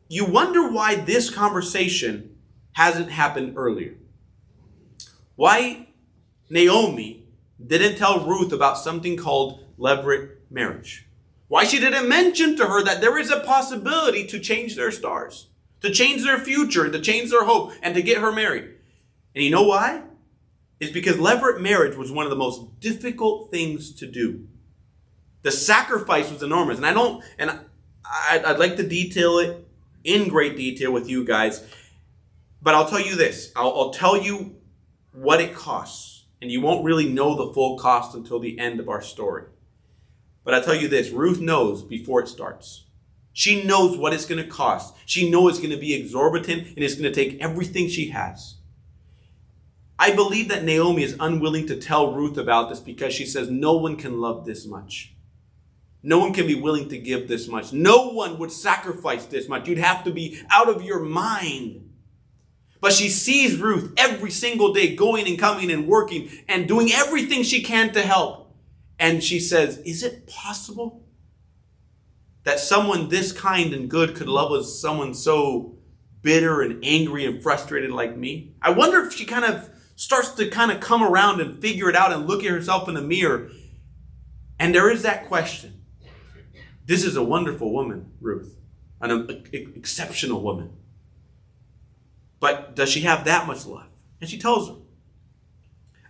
you wonder why this conversation hasn't happened earlier. Why Naomi didn't tell Ruth about something called levirate marriage. Why she didn't mention to her that there is a possibility to change their stars, to change their future, to change their hope, and to get her married. And you know why? It's because levirate marriage was one of the most difficult things to do. The sacrifice was enormous. And I'd like to detail it in great detail with you guys. But I'll tell you this. I'll tell you what it costs. And you won't really know the full cost until the end of our story. But I'll tell you this, Ruth knows before it starts. She knows what it's going to cost. She knows it's going to be exorbitant and it's going to take everything she has. I believe that Naomi is unwilling to tell Ruth about this because she says no one can love this much. No one can be willing to give this much. No one would sacrifice this much. You'd have to be out of your mind. But she sees Ruth every single day going and coming and working and doing everything she can to help. And she says, is it possible that someone this kind and good could love someone so bitter and angry and frustrated like me? I wonder if she kind of starts to kind of come around and figure it out and look at herself in the mirror. And there is that question. This is a wonderful woman, Ruth, an exceptional woman. But does she have that much love? And she tells her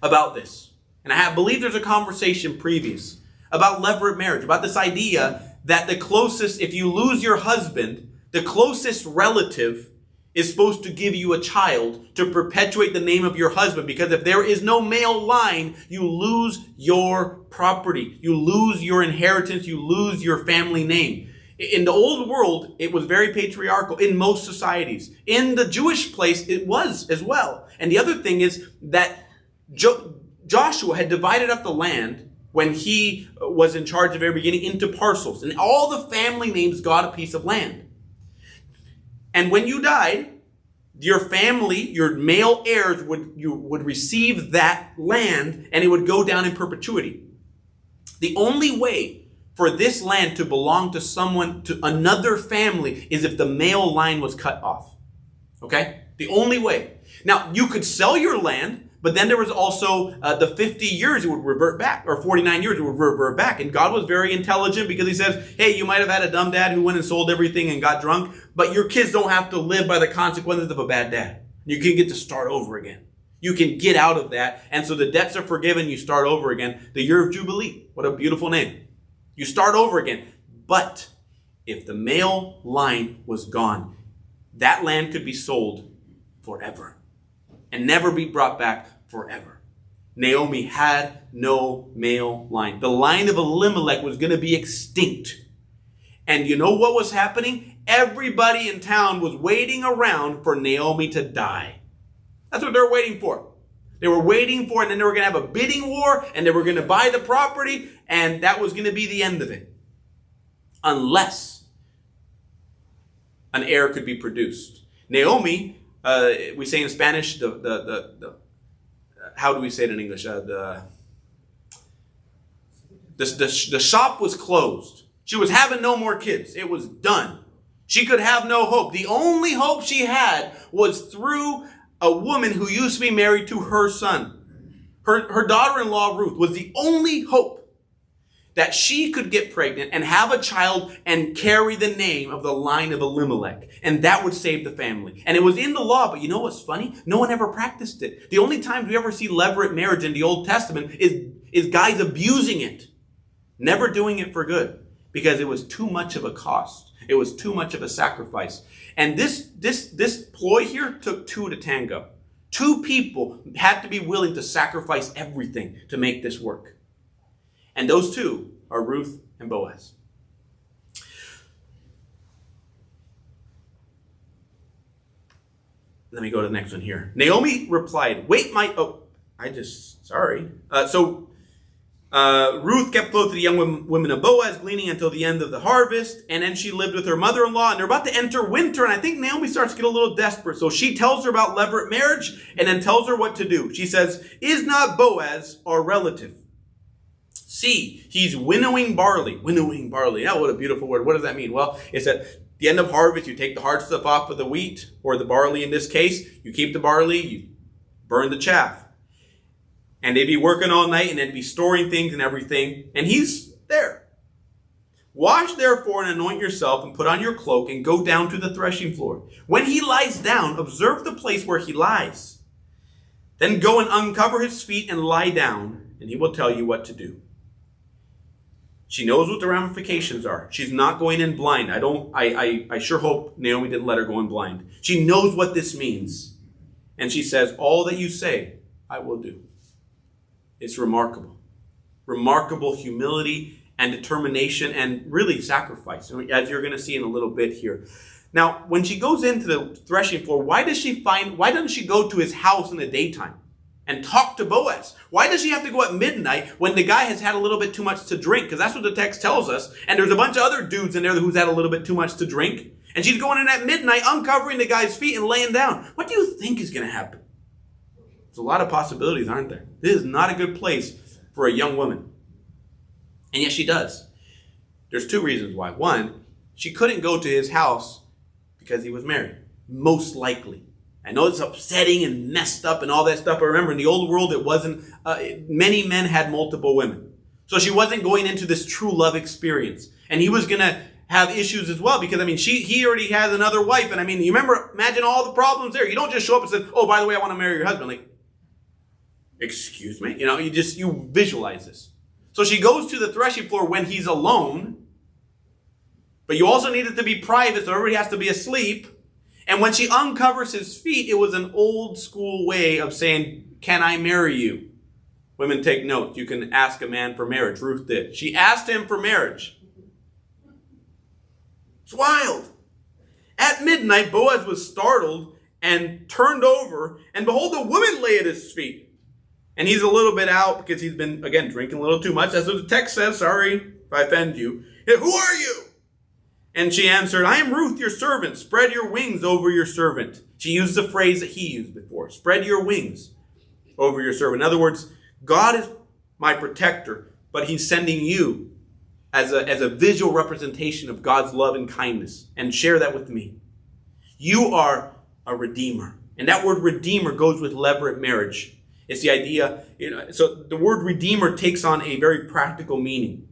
about this. And I believe there's a conversation previous about levirate marriage, about this idea that the closest, if you lose your husband, the closest relative is supposed to give you a child to perpetuate the name of your husband. Because if there is no male line, you lose your property. You lose your inheritance. You lose your family name. In the old world, it was very patriarchal in most societies. In the Jewish place, it was as well. And the other thing is that Joshua had divided up the land when he was in charge of every beginning into parcels. And all the family names got a piece of land. And when you died, your family, your male heirs would receive that land, and it would go down in perpetuity. The only way for this land to belong to someone, to another family, is if the male line was cut off. Okay? The only way. Now, you could sell your land, but then there was also the 50 years it would revert back, or 49 years it would revert back. And God was very intelligent because he says, hey, you might have had a dumb dad who went and sold everything and got drunk, but your kids don't have to live by the consequences of a bad dad. You can get to start over again. You can get out of that. And so the debts are forgiven. You start over again. The year of Jubilee. What a beautiful name. You start over again. But if the male line was gone, that land could be sold forever and never be brought back forever. Naomi had no male line. The line of Elimelech was going to be extinct. And you know what was happening? Everybody in town was waiting around for Naomi to die. That's what they were waiting for. They were waiting for it, and then they were going to have a bidding war, and they were going to buy the property, and that was going to be the end of it. Unless an heir could be produced. Naomi, we say in Spanish, how do we say it in English? The shop was closed. She was having no more kids. It was done. She could have no hope. The only hope she had was through a woman who used to be married to her son. Her daughter-in-law, Ruth, was the only hope that she could get pregnant and have a child and carry the name of the line of Elimelech. And that would save the family. And it was in the law, but you know what's funny? No one ever practiced it. The only times we ever see levirate marriage in the Old Testament is guys abusing it. Never doing it for good. Because it was too much of a cost. It was too much of a sacrifice. And this ploy here took two to tango. Two people had to be willing to sacrifice everything to make this work. And those two are Ruth and Boaz. Let me go to the next one here. Naomi replied, Ruth kept close to the young women of Boaz, gleaning until the end of the harvest. And then she lived with her mother-in-law. And they're about to enter winter. And I think Naomi starts to get a little desperate. So she tells her about levirate marriage and then tells her what to do. She says, is not Boaz our relative? See, he's winnowing barley. Winnowing barley. Oh, what a beautiful word. What does that mean? Well, it's at the end of harvest, you take the hard stuff off of the wheat, or the barley in this case. You keep the barley, you burn the chaff. And they'd be working all night, and they'd be storing things and everything. And he's there. Wash therefore and anoint yourself and put on your cloak and go down to the threshing floor. When he lies down, observe the place where he lies. Then go and uncover his feet and lie down, and he will tell you what to do. She knows what the ramifications are. She's not going in blind. I sure hope Naomi didn't let her go in blind. She knows what this means. And she says, all that you say, I will do. It's remarkable. Remarkable humility and determination and really sacrifice, as you're going to see in a little bit here. Now, when she goes into the threshing floor, why doesn't she go to his house in the daytime and talk to Boaz? Why does she have to go at midnight when the guy has had a little bit too much to drink? Because that's what the text tells us. And there's a bunch of other dudes in there who's had a little bit too much to drink. And she's going in at midnight, uncovering the guy's feet and laying down. What do you think is going to happen? There's a lot of possibilities, aren't there? This is not a good place for a young woman. And yet she does. There's two reasons why. One, she couldn't go to his house because he was married. Most likely. I know it's upsetting and messed up and all that stuff, but remember, in the old world, it wasn't, many men had multiple women. So she wasn't going into this true love experience. And he was going to have issues as well, because, he already has another wife. And you remember, imagine all the problems there. You don't just show up and say, oh, by the way, I want to marry your husband. Like, excuse me? You visualize this. So she goes to the threshing floor when he's alone, but you also need it to be private, so everybody has to be asleep. And when she uncovers his feet, it was an old school way of saying, can I marry you? Women, take note. You can ask a man for marriage. Ruth did. She asked him for marriage. It's wild. At midnight, Boaz was startled and turned over, and behold, a woman lay at his feet. And he's a little bit out because he's been, again, drinking a little too much. That's what the text says. Sorry if I offend you. Who are you? And she answered, I am Ruth, your servant. Spread your wings over your servant. She used the phrase that he used before. Spread your wings over your servant. In other words, God is my protector, but he's sending you as a visual representation of God's love and kindness. And share that with me. You are a redeemer. And that word redeemer goes with levirate marriage. It's the idea, so the word redeemer takes on a very practical meaning.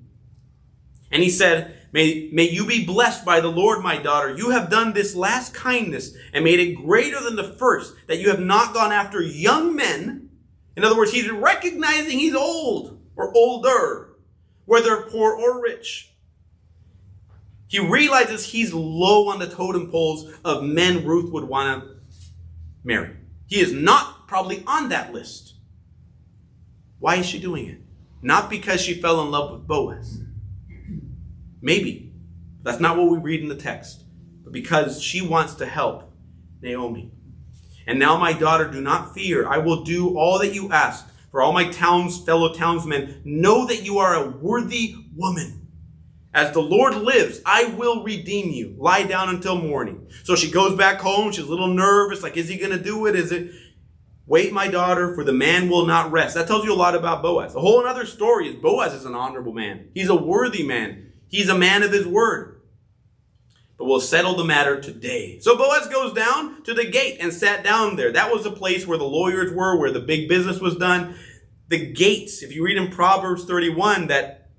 And he said, May you be blessed by the Lord, my daughter. You have done this last kindness and made it greater than the first, that you have not gone after young men. In other words, he's recognizing he's old or older, whether poor or rich. He realizes he's low on the totem poles of men Ruth would want to marry. He is not probably on that list. Why is she doing it? Not because she fell in love with Boaz. Maybe. That's not what we read in the text. But because she wants to help Naomi. And now, my daughter, do not fear. I will do all that you ask. For all my fellow townsmen know that you are a worthy woman. As the Lord lives, I will redeem you. Lie down until morning. So she goes back home. She's a little nervous. Like, is he going to do it? Is it? Wait, my daughter, for the man will not rest. That tells you a lot about Boaz. A whole other story is Boaz is an honorable man. He's a worthy man. He's a man of his word. But we'll settle the matter today. So Boaz goes down to the gate and sat down there. That was the place where the lawyers were, where the big business was done. The gates, if you read in Proverbs 31, that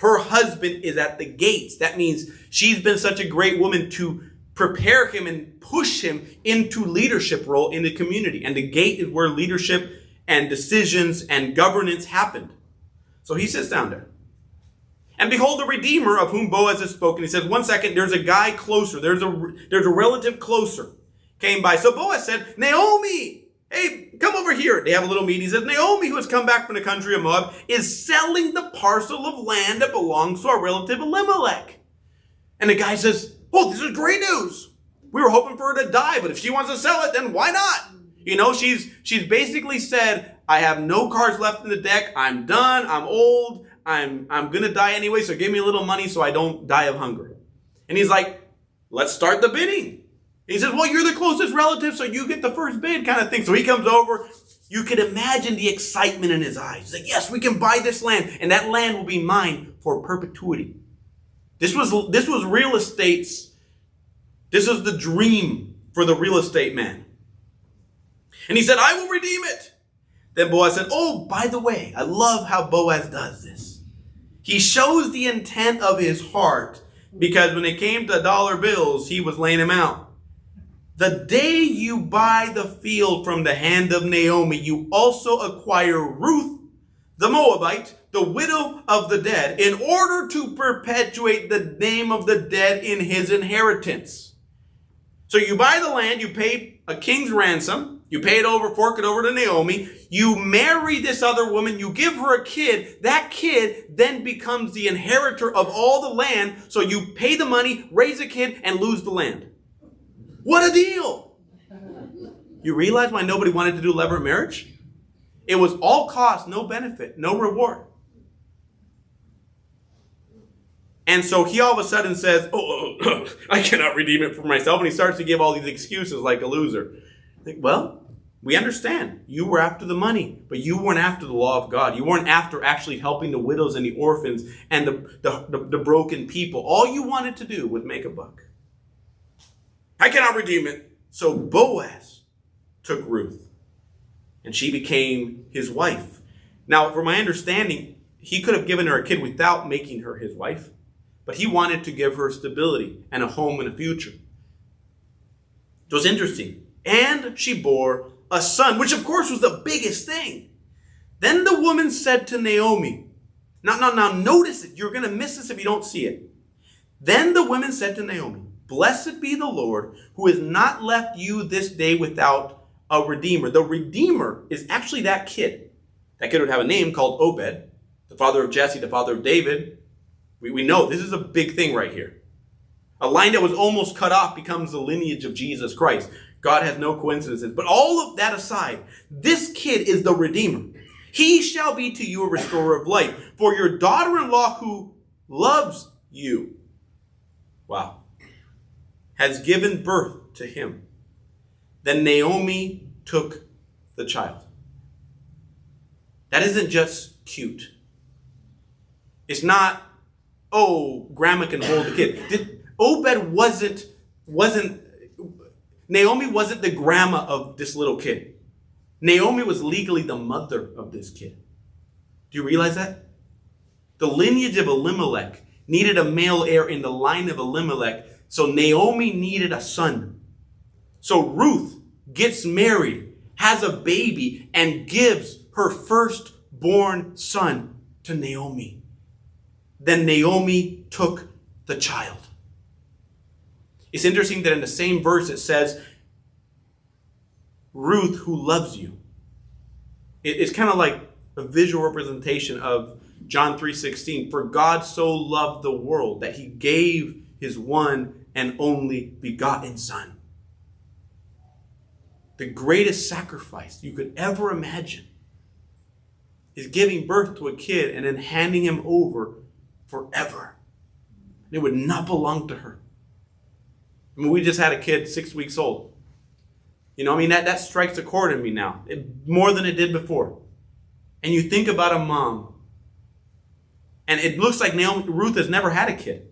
her husband is at the gates. That means she's been such a great woman to prepare him and push him into leadership role in the community. And the gate is where leadership and decisions and governance happened. So he sits down there. And behold, the Redeemer of whom Boaz has spoken. He says, one second, there's a guy closer. There's a relative closer. Came by. So Boaz said, Naomi, hey, come over here. They have a little meeting. He says, Naomi, who has come back from the country of Moab, is selling the parcel of land that belongs to our relative Elimelech. And the guy says, oh, this is great news. We were hoping for her to die, but if she wants to sell it, then why not? She's basically said, I have no cards left in the deck. I'm done. I'm old. I'm going to die anyway, so give me a little money so I don't die of hunger. And he's like, let's start the bidding. And he says, well, you're the closest relative, so you get the first bid kind of thing. So he comes over. You can imagine the excitement in his eyes. He's like, yes, we can buy this land, and that land will be mine for perpetuity. This was real estate's, this is the dream for the real estate man. And he said, I will redeem it. Then Boaz said, oh, by the way, I love how Boaz does this. He shows the intent of his heart, because when it came to dollar bills, he was laying them out. The day you buy the field from the hand of Naomi, you also acquire Ruth, the Moabite, the widow of the dead, in order to perpetuate the name of the dead in his inheritance. So you buy the land, you pay a king's ransom, you pay it over, fork it over to Naomi. You marry this other woman. You give her a kid. That kid then becomes the inheritor of all the land. So you pay the money, raise a kid, and lose the land. What a deal. You realize why nobody wanted to do levirate marriage? It was all cost, no benefit, no reward. And so he all of a sudden says, oh, I cannot redeem it for myself. And he starts to give all these excuses like a loser. I think, well, we understand. You were after the money, but you weren't after the law of God. You weren't after actually helping the widows and the orphans and the broken people. All you wanted to do was make a buck. I cannot redeem it. So Boaz took Ruth, and she became his wife. Now, from my understanding, he could have given her a kid without making her his wife, but he wanted to give her stability and a home and a future. It was interesting. And she bore a son, which of course was the biggest thing. Then the woman said to Naomi, now notice it. You're going to miss this if you don't see it. Then the woman said to Naomi, blessed be the Lord who has not left you this day without a redeemer. The redeemer is actually that kid. That kid would have a name called Obed, the father of Jesse, the father of David. We know this is a big thing right here. A line that was almost cut off becomes the lineage of Jesus Christ. God has no coincidences. But all of that aside, this kid is the redeemer. He shall be to you a restorer of life. For your daughter-in-law who loves you, wow, has given birth to him. Then Naomi took the child. That isn't just cute. It's not, oh, grandma can hold the kid. Naomi wasn't the grandma of this little kid. Naomi was legally the mother of this kid. Do you realize that? The lineage of Elimelech needed a male heir in the line of Elimelech, so Naomi needed a son. So Ruth gets married, has a baby, and gives her firstborn son to Naomi. Then Naomi took the child. It's interesting that in the same verse it says, Ruth who loves you. It's kind of like a visual representation of John 3:16. For God so loved the world that he gave his one and only begotten son. The greatest sacrifice you could ever imagine is giving birth to a kid and then handing him over forever. It would not belong to her. I mean, we just had a kid 6 weeks old. That strikes a chord in me now, more than it did before. And you think about a mom, and it looks like Ruth has never had a kid,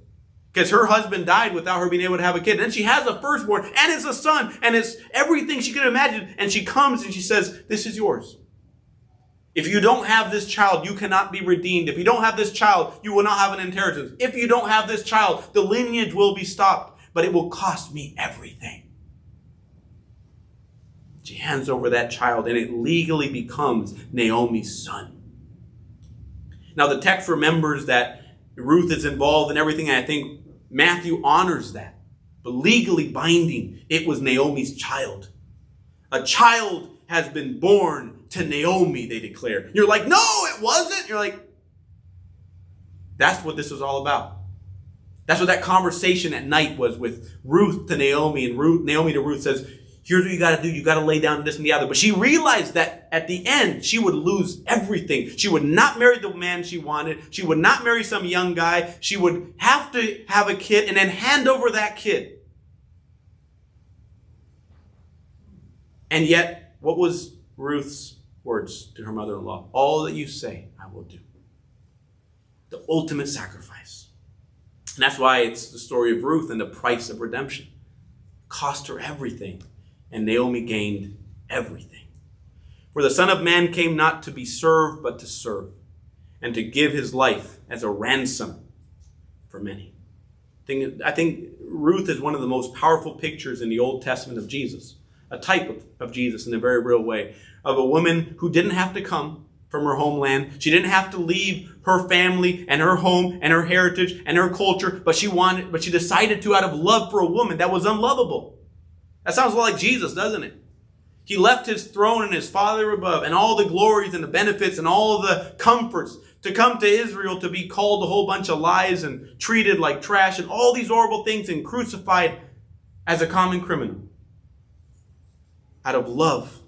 because her husband died without her being able to have a kid. And then she has a firstborn, and it's a son, and it's everything she could imagine. And she comes and she says, this is yours. If you don't have this child, you cannot be redeemed. If you don't have this child, you will not have an inheritance. If you don't have this child, the lineage will be stopped, but it will cost me everything. She hands over that child, and it legally becomes Naomi's son. Now, the text remembers that Ruth is involved in everything, and I think Matthew honors that. But legally binding, it was Naomi's child. A child has been born to Naomi, they declare. You're like, no, it wasn't. You're like, that's what this was all about. That's what that conversation at night was with Ruth to Naomi, and Naomi to Ruth says, here's what you got to do. You got to lay down this and the other. But she realized that at the end, she would lose everything. She would not marry the man she wanted. She would not marry some young guy. She would have to have a kid and then hand over that kid. And yet, what was Ruth's words to her mother-in-law? All that you say, I will do. The ultimate sacrifice. And that's why it's the story of Ruth and the price of redemption. It cost her everything. And Naomi gained everything. For the Son of Man came not to be served, but to serve, and to give his life as a ransom for many. I think Ruth is one of the most powerful pictures in the Old Testament of Jesus, a type of Jesus in a very real way, of a woman who didn't have to come from her homeland. She didn't have to leave her family and her home and her heritage and her culture, but she decided to out of love for a woman that was unlovable. That sounds a lot like Jesus, doesn't it? He left his throne and his Father above and all the glories and the benefits and all of the comforts to come to Israel to be called a whole bunch of lies and treated like trash and all these horrible things and crucified as a common criminal out of love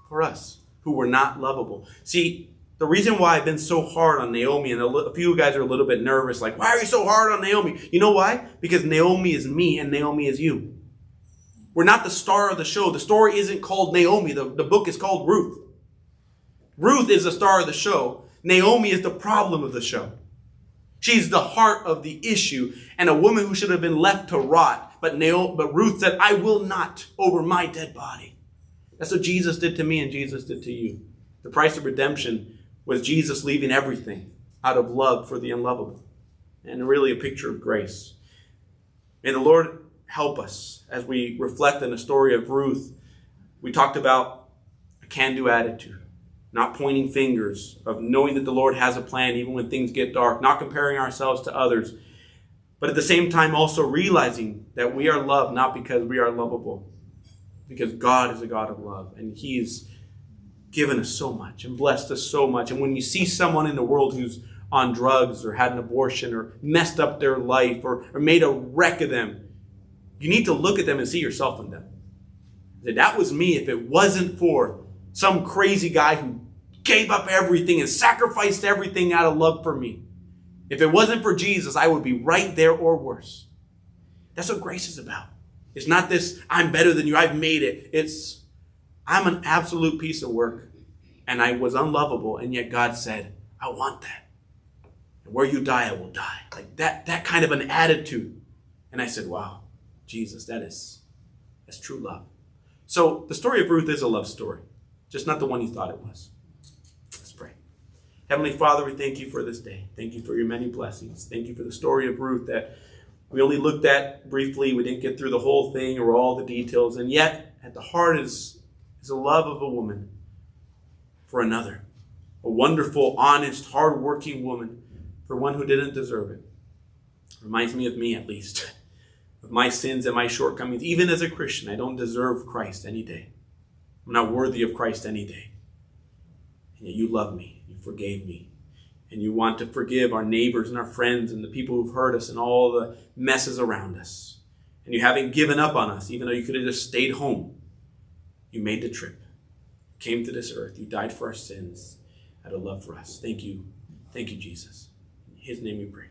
for us. who were not lovable. See, the reason why I've been so hard on Naomi, and a few guys are a little bit nervous, like, why are you so hard on Naomi? You know why? Because Naomi is me and Naomi is you. We're not the star of the show. The story isn't called Naomi. The book is called Ruth. Ruth is the star of the show. Naomi is the problem of the show. She's the heart of the issue, and a woman who should have been left to rot. But Ruth said, I will not over my dead body. That's what Jesus did to me and Jesus did to you. The price of redemption was Jesus leaving everything out of love for the unlovable. And really a picture of grace. May the Lord help us as we reflect on the story of Ruth. We talked about a can-do attitude. Not pointing fingers, of knowing that the Lord has a plan even when things get dark, not comparing ourselves to others, but at the same time also realizing that we are loved not because we are lovable, because God is a God of love, and He's given us so much and blessed us so much. And when you see someone in the world who's on drugs or had an abortion or messed up their life or made a wreck of them, you need to look at them and see yourself in them. That was me if it wasn't for some crazy guy who gave up everything and sacrificed everything out of love for me. If it wasn't for Jesus, I would be right there or worse. That's what grace is about. It's not this, I'm better than you, I've made it. It's, I'm an absolute piece of work, and I was unlovable, and yet God said, I want that. And where you die, I will die. Like that kind of an attitude. And I said, wow, Jesus, that's true love. So the story of Ruth is a love story. Just not the one you thought it was. Let's pray. Heavenly Father, we thank you for this day. Thank you for your many blessings. Thank you for the story of Ruth that we only looked at briefly. We didn't get through the whole thing or all the details. And yet, at the heart is the love of a woman for another. A wonderful, honest, hardworking woman for one who didn't deserve it. Reminds me of me, at least. Of my sins and my shortcomings. Even as a Christian, I don't deserve Christ any day. I'm not worthy of Christ any day. And yet you love me. You forgave me. And you want to forgive our neighbors and our friends and the people who've hurt us and all the messes around us. And you haven't given up on us, even though you could have just stayed home. You made the trip. You came to this earth. You died for our sins out of love for us. Thank you. Thank you, Jesus. In His name we pray.